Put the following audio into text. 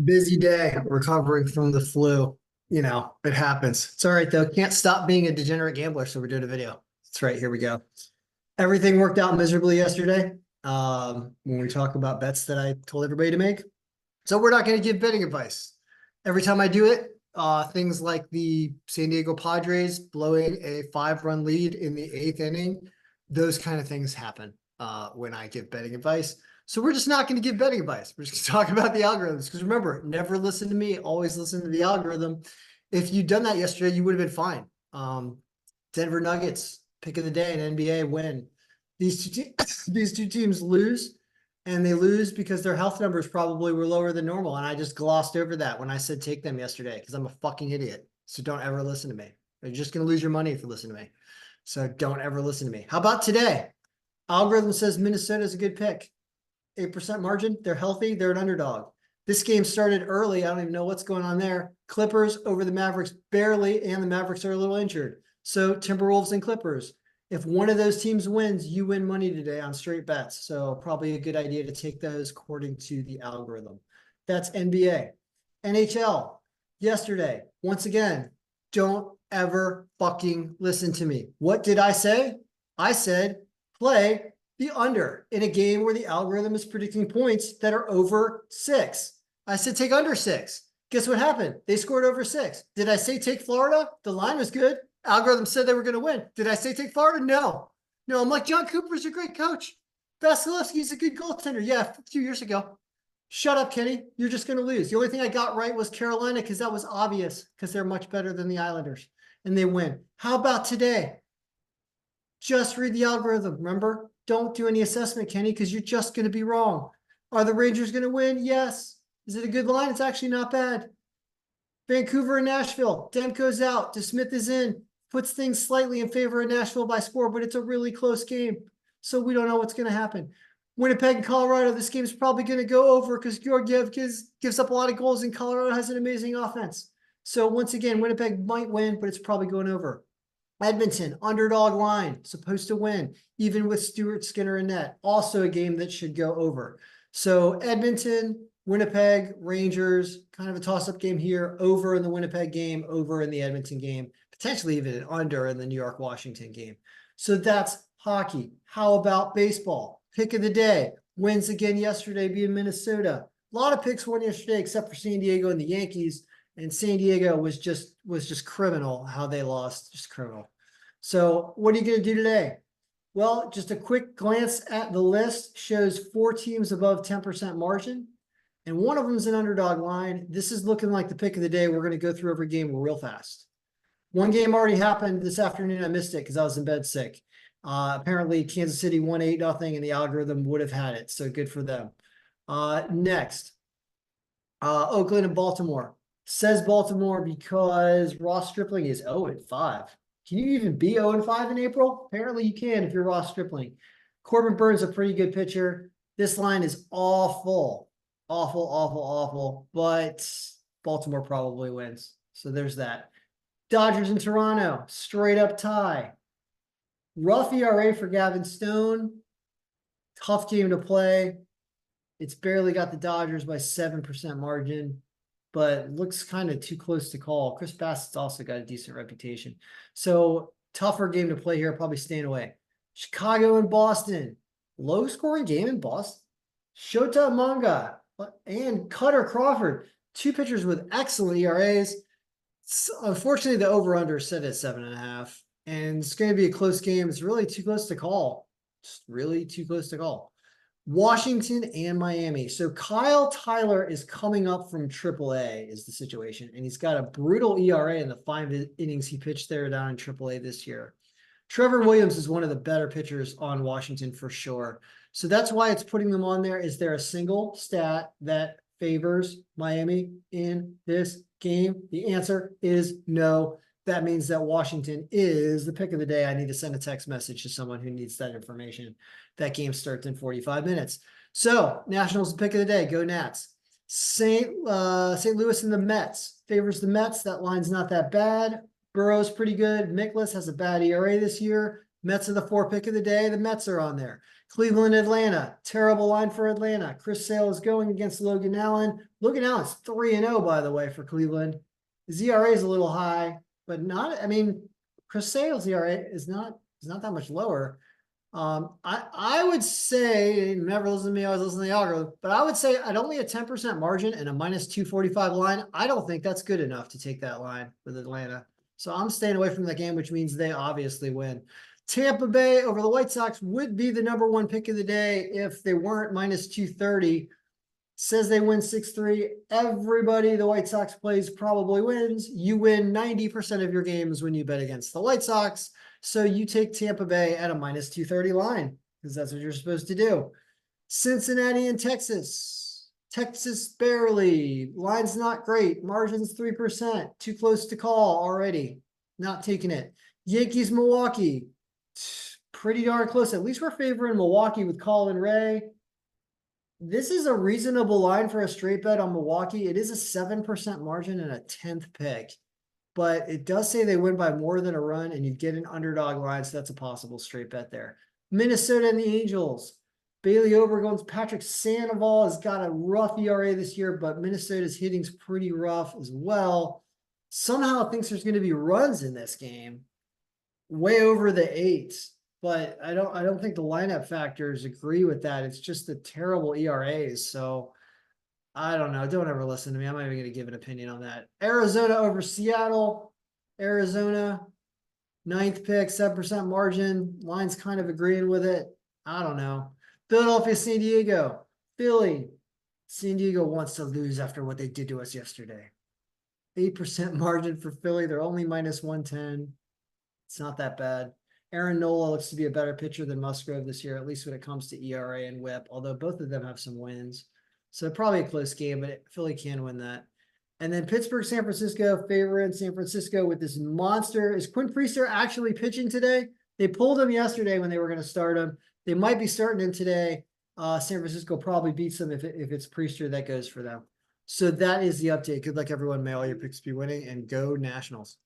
Busy day recovering from the flu. It happens. It's all right though. Can't stop being a degenerate gambler, so we're doing a video. That's right. Here we go. Everything worked out miserably yesterday. When we talk about bets that I told everybody to make. So we're not going to give betting advice. Every time I do it, things like the San Diego Padres blowing a 5-run lead in the 8th inning, those kind of things happen when I give betting advice. So we're just not going to give betting advice. We're just going to talk about the algorithms. Because remember, never listen to me, always listen to the algorithm. If you'd done that yesterday, you would have been fine. Denver Nuggets, pick of the day, an NBA win. These two teams lose, and they lose because their health numbers probably were lower than normal. And I just glossed over that when I said take them yesterday because I'm a fucking idiot. So don't ever listen to me. You're just going to lose your money if you listen to me. So don't ever listen to me. How about today? Algorithm says Minnesota is a good pick. 8% margin. They're healthy. They're an underdog. This game started early. I don't even know what's going on there. Clippers over the Mavericks barely, and the Mavericks are a little injured. So Timberwolves and Clippers. If one of those teams wins, you win money today on straight bets. So probably a good idea to take those according to the algorithm. That's NBA. NHL. Yesterday, once again, don't ever fucking listen to me. What did I say? I said play the under in a game where the algorithm is predicting points that are over 6. I said take under 6. Guess what happened? They scored over 6. Did I say take Florida? The line was good. Algorithm said they were going to win. Did I say take Florida? No. No, I'm like, John Cooper's a great coach. Vasilevsky's a good goaltender. Yeah, a few years ago. Shut up, Kenny. You're just going to lose. The only thing I got right was Carolina because that was obvious because they're much better than the Islanders and they win. How about today? Just read the algorithm. Remember, don't do any assessment, Kenny, because you're just going to be wrong. Are the Rangers going to win? Yes. Is it a good line? It's actually not bad. Vancouver and Nashville. Demko's out. DeSmith is in. Puts things slightly in favor of Nashville by score, but it's a really close game. So we don't know what's going to happen. Winnipeg and Colorado, this game's probably going to go over because Georgiev gives up a lot of goals and Colorado has an amazing offense. So once again, Winnipeg might win, but it's probably going over. Edmonton, underdog line, supposed to win, even with Stuart Skinner in net. Also a game that should go over. So Edmonton, Winnipeg, Rangers, kind of a toss-up game here, over in the Winnipeg game, over in the Edmonton game, potentially even an under in the New York-Washington game. So that's hockey. How about baseball? Pick of the day. Wins again yesterday being Minnesota. A lot of picks won yesterday except for San Diego and the Yankees. And San Diego was just criminal how they lost, just criminal. So what are you going to do today? Well, just a quick glance at the list shows 4 teams above 10% margin, and one of them is an underdog line. This is looking like the pick of the day. We're going to go through every game real fast. One game already happened this afternoon. I missed it because I was in bed sick. Apparently, Kansas City won 8-0, and the algorithm would have had it. So good for them. Next, Oakland and Baltimore. Says Baltimore because Ross Stripling is 0-5. Can you even be 0-5 in April? Apparently you can if you're Ross Stripling. Corbin Burns a pretty good pitcher. This line is awful. Awful, awful, awful. But Baltimore probably wins. So there's that. Dodgers and Toronto. Straight up tie. Rough ERA for Gavin Stone. Tough game to play. It's barely got the Dodgers by 7% margin, but looks kind of too close to call. Chris Bassett's also got a decent reputation. So tougher game to play here, probably staying away. Chicago and Boston. Low scoring game in Boston. Shota Manga and Cutter Crawford. 2 pitchers with excellent ERAs. Unfortunately, the over-under is set at 7.5. And it's going to be a close game. It's really too close to call. Just really too close to call. Washington and Miami. So Kyle Tyler is coming up from AAA is the situation. And he's got a brutal ERA in the 5 innings he pitched there down in AAA this year. Trevor Williams is one of the better pitchers on Washington for sure. So that's why it's putting them on there. Is there a single stat that favors Miami in this game? The answer is no. That means that Washington is the pick of the day. I need to send a text message to someone who needs that information. That game starts in 45 minutes. So Nationals pick of the day. Go Nats. St. Louis and the Mets favors the Mets. That line's not that bad. Burrow's pretty good. Mikolas has a bad ERA this year. Mets are the 4 pick of the day. The Mets are on there. Cleveland, Atlanta, terrible line for Atlanta. Chris Sale is going against Logan Allen. Logan Allen's 3-0, by the way, for Cleveland. His ERA is a little high, but not, I mean, Chris Sale's ERA is not that much lower. I would say, never listen to me, I always listen to the algorithm, but I would say at only a 10% margin and a minus 245 line, I don't think that's good enough to take that line with Atlanta. So I'm staying away from that game, which means they obviously win. Tampa Bay over the White Sox would be the #1 pick of the day if they weren't minus 230. Says they win 6-3. Everybody the White Sox plays probably wins. You win 90% of your games when you bet against the White Sox. So you take Tampa Bay at a minus 230 line because that's what you're supposed to do. Cincinnati and Texas. Texas barely. Line's not great. Margin's 3%. Too close to call already. Not taking it. Yankees, Milwaukee. Pretty darn close. At least we're favoring Milwaukee with Colin Ray. This is a reasonable line for a straight bet on Milwaukee. It is a 7% margin and a 10th pick, but it does say they win by more than a run and you get an underdog line. So that's a possible straight bet there. Minnesota and the Angels. Bailey Obergones, Patrick Sandoval has got a rough ERA this year, but Minnesota's hitting's pretty rough as well. Somehow thinks there's going to be runs in this game, way over the 8. But I don't think the lineup factors agree with that. It's just the terrible ERAs. So I don't know. Don't ever listen to me. I'm not even going to give an opinion on that. Arizona over Seattle. Arizona, 9th pick, 7% margin. Line's kind of agreeing with it. I don't know. Philadelphia, San Diego. Philly. San Diego wants to lose after what they did to us yesterday. 8% margin for Philly. They're only minus 110. It's not that bad. Aaron Nola looks to be a better pitcher than Musgrove this year, at least when it comes to ERA and WHIP, although both of them have some wins. So probably a close game, but Philly can win that. And then Pittsburgh, San Francisco, favoring San Francisco with this monster. Is Quinn Priester actually pitching today? They pulled him yesterday when they were going to start him. They might be starting him today. San Francisco probably beats them if it's Priester that goes for them. So that is the update. Good luck, everyone. May all your picks be winning, and go Nationals.